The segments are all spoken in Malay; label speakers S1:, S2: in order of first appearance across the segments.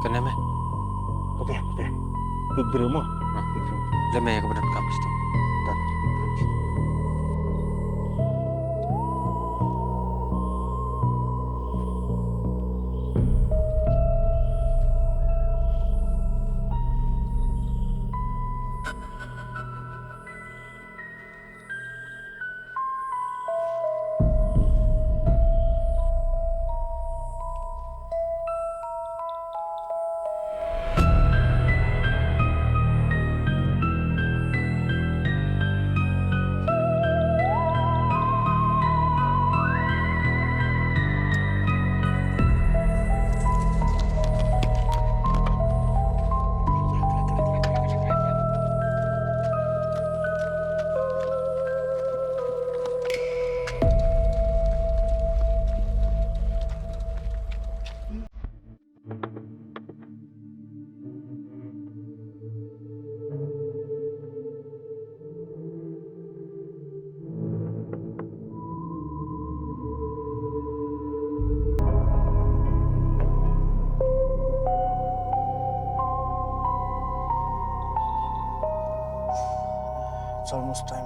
S1: kena meh.
S2: Kopi, kopi. Pergi rumah. Pergi rumah.
S1: Lemah ya kebetulan kampus tu.
S2: Dan. It's almost time.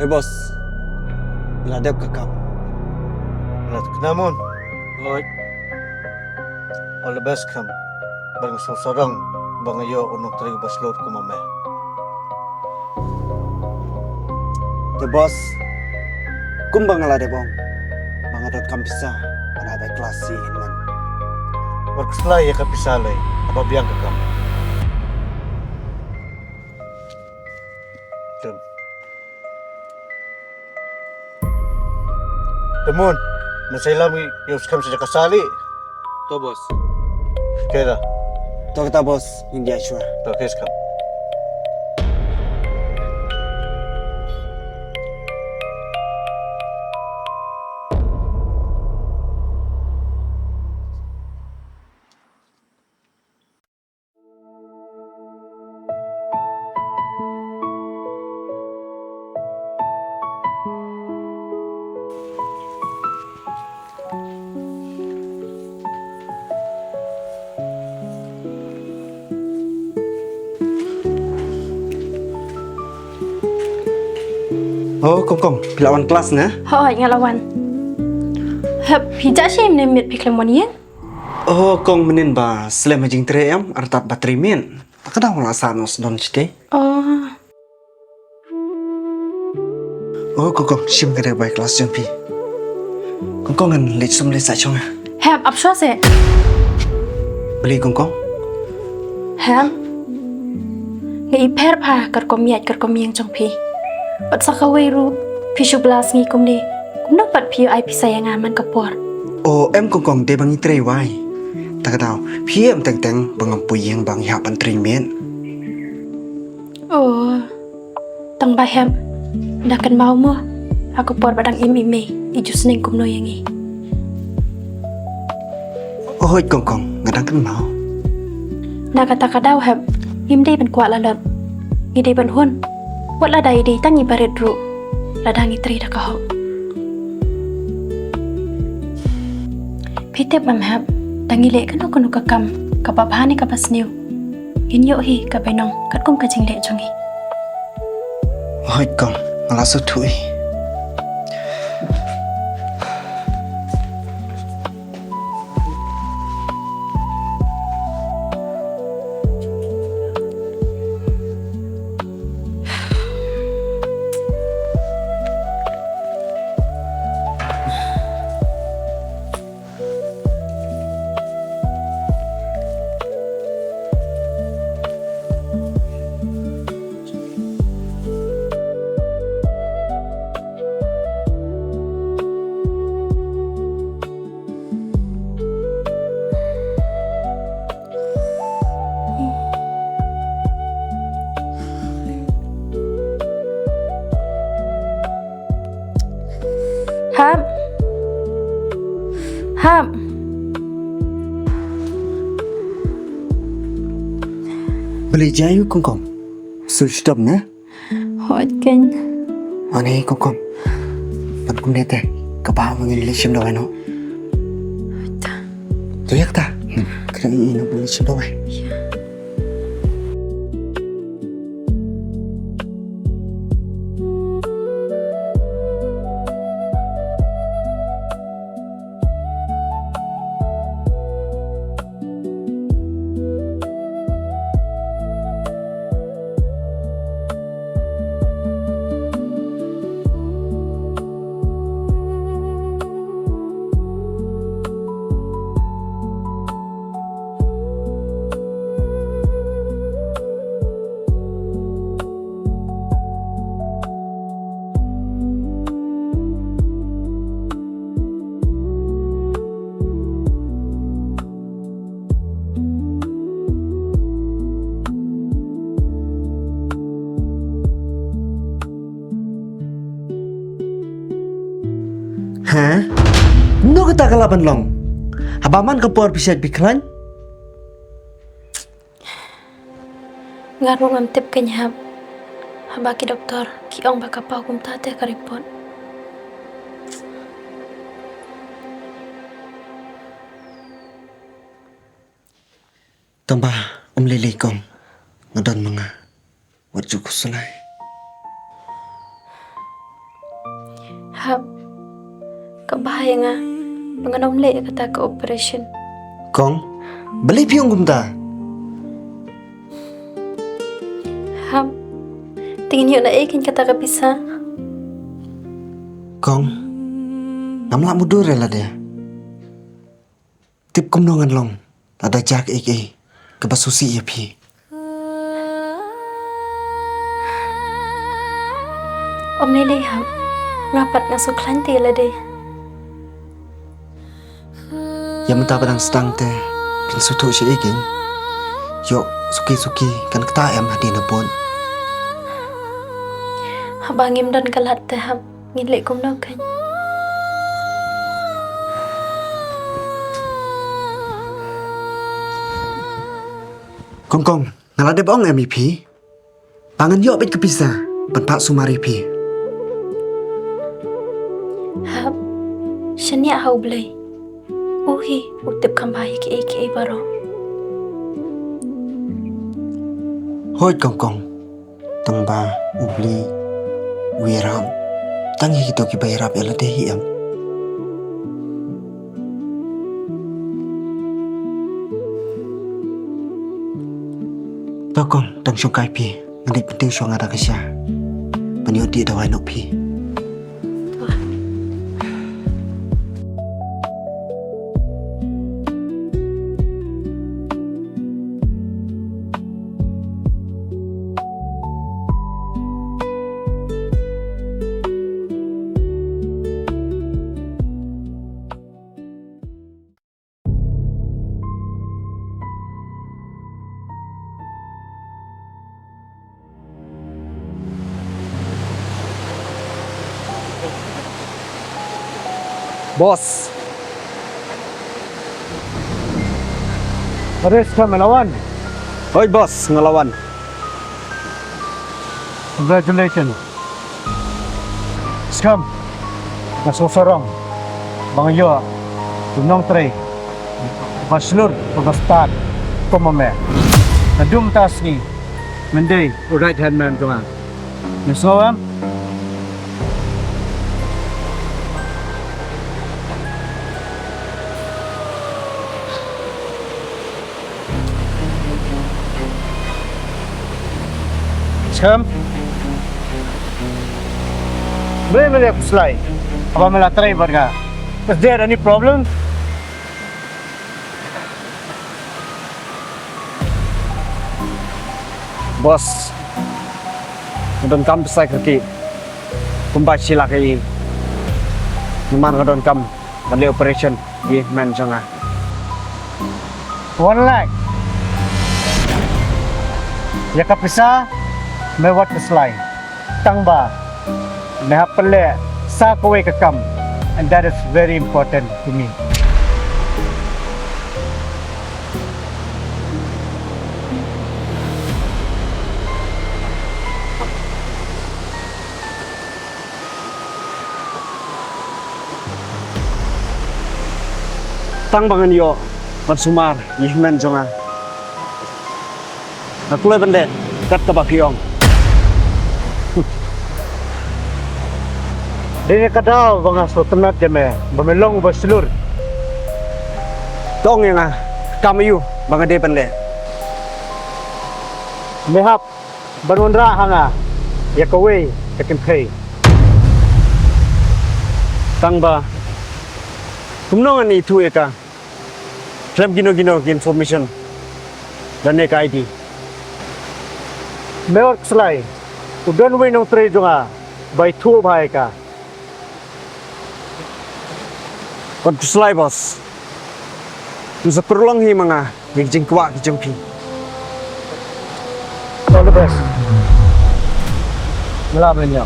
S3: Hey bos, ladap ke kam.
S2: Namun,
S3: Oi,
S2: all the best kam. Barang sorang bang ayo unong teri baslot ko mame.
S3: the bos. Kumbang ladap bong. Bang adot kam bisa, mana ada kelas si man.
S2: Barkuslay ya kapisalay. Apa biang ka kam? Dem. Namun, masailam yung kam sa kasali.
S1: Tu bos.
S2: Kaya,
S3: Tok kita bos, India shua.
S2: tokes kam.
S3: Oh, kong, pilawan kelas na?
S4: Hoi ngalawan. Hep hijak sih menemit pikir monian.
S3: Oh, kong menin ba selain majing tereyam artat batrimin. Tak ada wala sanos don cite.
S4: Oh,
S3: Oh, kong, sim kada baik kelas jong pi. Kong ngan lech sum lech sa chong.
S4: hep absua se.
S3: Beli kong.
S4: Hep. Ngai per pa ker komiang jong pi. Pat sakawai ru pishu blas ngi kumni. Kumna pat piu ai pisayangan man kapor.
S3: Oh, em kong de bangi trei wai. Tak ada, PM teng bangam puyeng bang yapan trimin.
S4: Oh, tang ba hep. Ndakan mau mo. Aku por badang imi ijus neng kumno yangi.
S3: Oh, kong, ngadang kan mau.
S4: Nakata kadau hep. Himdei ben kuat lalot. Ngidei ben hun. Wat la dai di tangi baret ru. Ladangi tri dah kau. Pitep mam hab. Tangi lek kan aku nuka kam. Kapapahani kapas new. Inyo hi kapenong kat kum kacing lek jongi.
S3: Oh, kong, ngalasut thui.
S4: Hab. Hab.
S3: Beli jayu kong. Switch up na?
S4: hỏi kênh
S3: Ani kom. Pan kum ne te. Kapa mangin lishim do no. Tu yak ta. Kran ino lishim do ai. Hả? Nó cái ta cái laban long. Habaman ka por bisag biklan?
S4: ngarung am tip kênh hab habaki doktor ki ong baka pa kum tate ka report
S3: Tamba lili kong. Ngadon mga. Wadju ko sulay.
S4: hab kabahaya nga panganom le kata ka operation
S3: Kong, beli piyong gumta.
S4: hab tingin yun na ikin kata ka bisa
S3: Kong, namla mudur lah dia. Tip kum nongan long. Ada jak iki. Kebasusi ya pi.
S4: om nilai hab ngapat nga suklan tila de
S3: Ya minta padang sedang teh. Pin sutu si iking. Yo, suki-suki kan kita em hadi na pun.
S4: habangim dan kalat te hab ngilai kum no kan
S3: Kong, ngalade bong MVP. Pangan yo bit kepisa. Penpak sumari pi.
S4: hab shania hau blai uhi utip kambahi ki eke baro
S3: Hoi kong. Tangba ubli wiram. Tangi hito ki bayrap ela dehi am. Kong, tang syukai pi. Ngandik penting syong ada kesya. Paniut di dawai nok pi.
S2: Boss. Pares ka melawan.
S3: Hoi bos, ngelawan.
S2: Congratulations. Scam. Nasusorong. Bang yo. Tunong tray. Maslur pagkastan. Pumame. Nadum tas ni. Menday, right hand man tunga. Nasuam. Scam. Boleh aku selai. Apa malah try berga? Is there any problem? Bos, ngadon kam besar kaki. Kumpai sila kaki. Memang ngadon kam kali operation di man janga. 1 lakh. Ya kapisa, mewat keselai. Tangba, mehap pele sa kowe kekam, and that is very important to me. tang bangan yo mansumar yihmen jonga aku le bende kat ka bakiong dene kadal banga so temat jeme bamelong baslur tong yang kamayu banga de bende mehap banundra hanga yakaway yakin tang ba kumnong ani tu eka Trap gino information dan nek ID. Mewak selai, udan wei nong tre jonga by tu bhai ka. Kon selai bos. Tu sa perlang hi manga jing kwa ki jengpi. All the best. Melamen ya.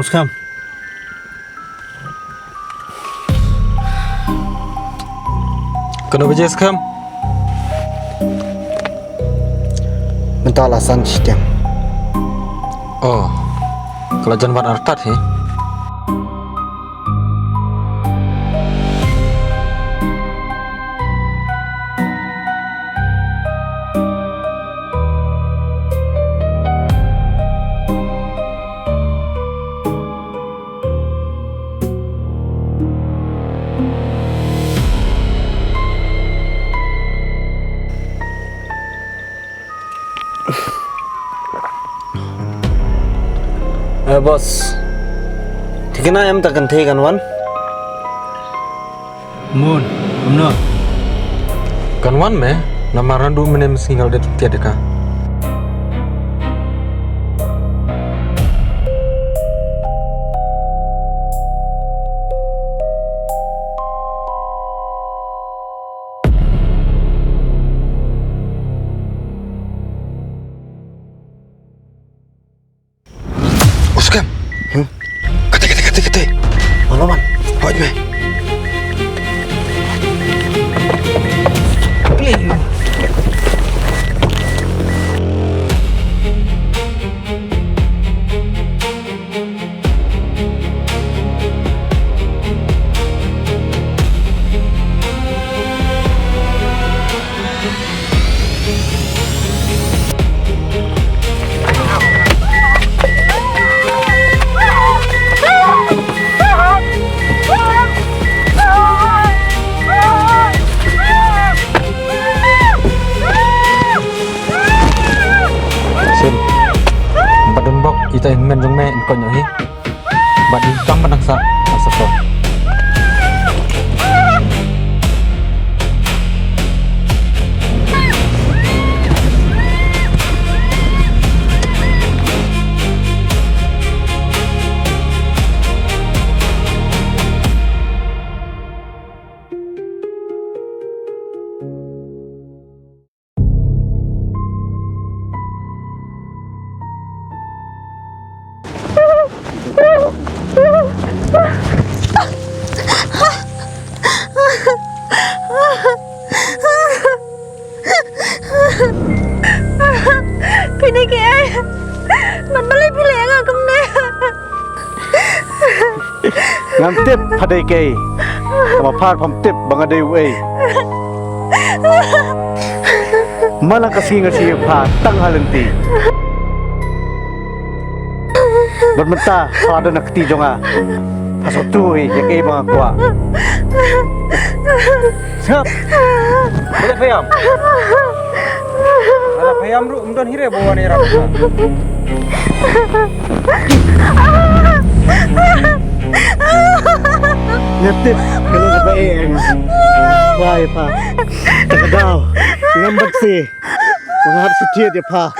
S5: Let's come.
S1: Kenapa je skam?
S3: Minta alasan sih
S1: Oh, kalau jangan artat he.
S5: Bos, tikena em takkan kan wan?
S6: Mun, benar.
S1: Kan wan me, nama randu menem singal det tiada ka. Skam. Kate.
S5: Malaman.
S1: Hoi me. Ita men jong me ko nyohi badi tam panaksa asako
S4: Pinagay, man balay pilih ang
S2: ngam tip padai kei sama par pam tip bang adai wei mana kasih ngasih pa tang halenti bermenta pada nak ti jonga pasal tu ya kei bang akwa siap
S1: Ada payam. Ada payam ru umdan hire bawa ni rasa.
S2: ngetip kalau kebaik wai pa terkadau ngambek si mengharap sedia dia pa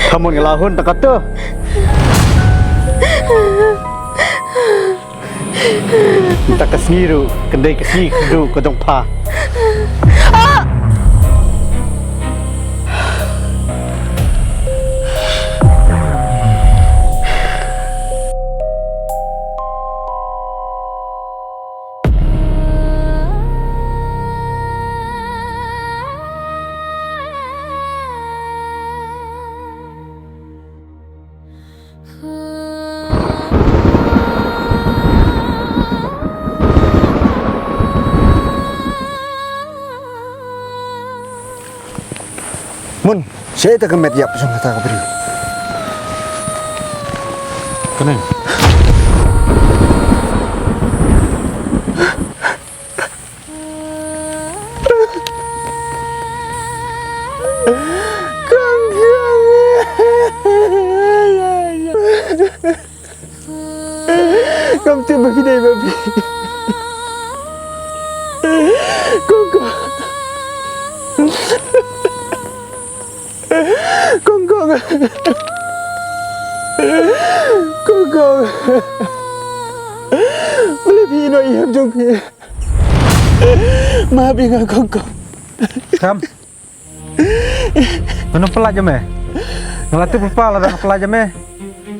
S2: kamu ngelahun tak kata kita kesniru kendai kesni kedu kodong pa Mun, saya tak kemet ya pasang kata kabri.
S1: Kenapa?
S2: Kamu tiba pindah babi. Kongko. Boleh pino iam jong. Maaf ingat kongko.
S1: Kam. Minum pelak jam eh. Ngelatih pepala dan pelak jam eh.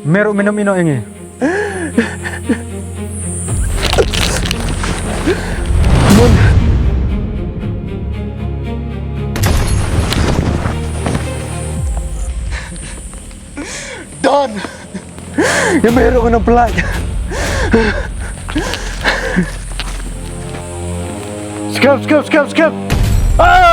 S1: Meru minum ino ini.
S2: Mun. Don. Yang meru kena pelak. Skip. Ah!